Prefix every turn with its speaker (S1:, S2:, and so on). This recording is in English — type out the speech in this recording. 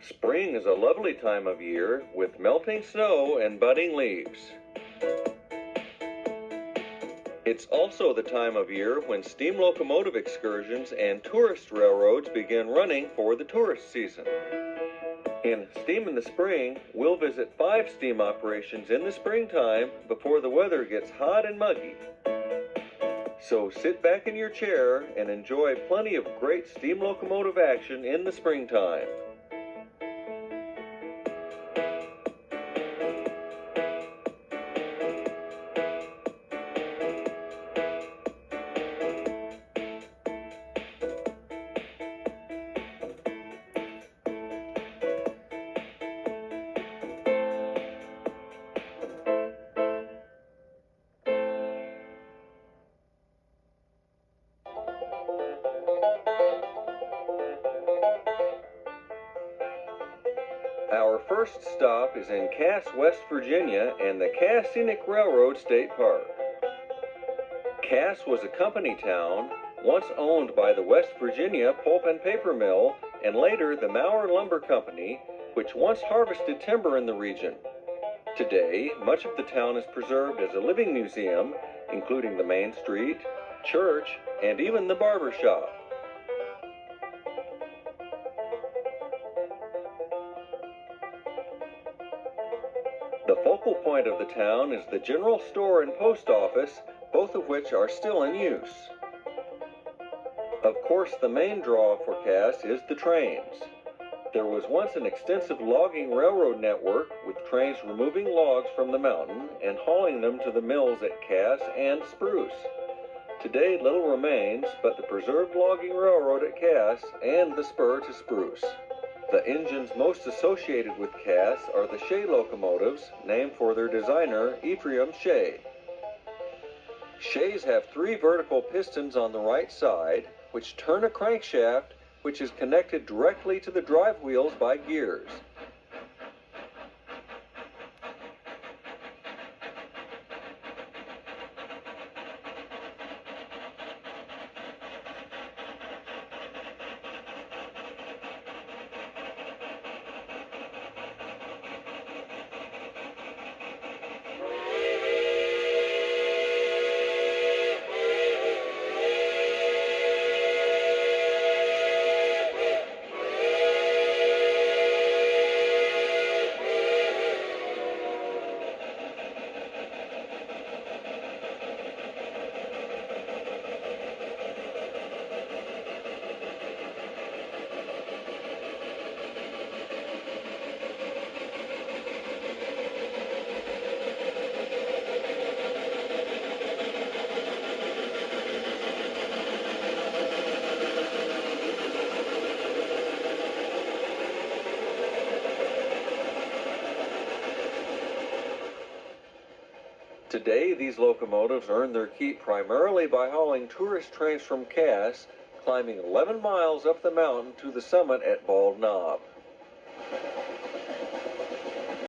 S1: Spring is a lovely time of year with melting snow and budding leaves. It's also the time of year when steam locomotive excursions and tourist railroads begin running for the tourist season. In Steam in the Spring, we'll visit 5 steam operations in the springtime before the weather gets hot and muggy. So sit back in your chair and enjoy plenty of great steam locomotive action in the springtime. Our first stop is in Cass, West Virginia, and the Cass Scenic Railroad State Park. Cass was a company town, once owned by the West Virginia Pulp and Paper Mill, and later the Maurer Lumber Company, which once harvested timber in the region. Today, much of the town is preserved as a living museum, including the main street, church, and even the barber shop. The focal point of the town is the general store and post office, both of which are still in use. Of course, the main draw for Cass is the trains. There was once an extensive logging railroad network with trains removing logs from the mountain and hauling them to the mills at Cass and Spruce. Today little remains but the preserved logging railroad at Cass and the spur to Spruce. The engines most associated with Cass are the Shay locomotives, named for their designer, Ephraim Shay. Shays have 3 vertical pistons on the right side, which turn a crankshaft, which is connected directly to the drive wheels by gears. Today, these locomotives earn their keep primarily by hauling tourist trains from Cass, climbing 11 miles up the mountain to the summit at Bald Knob.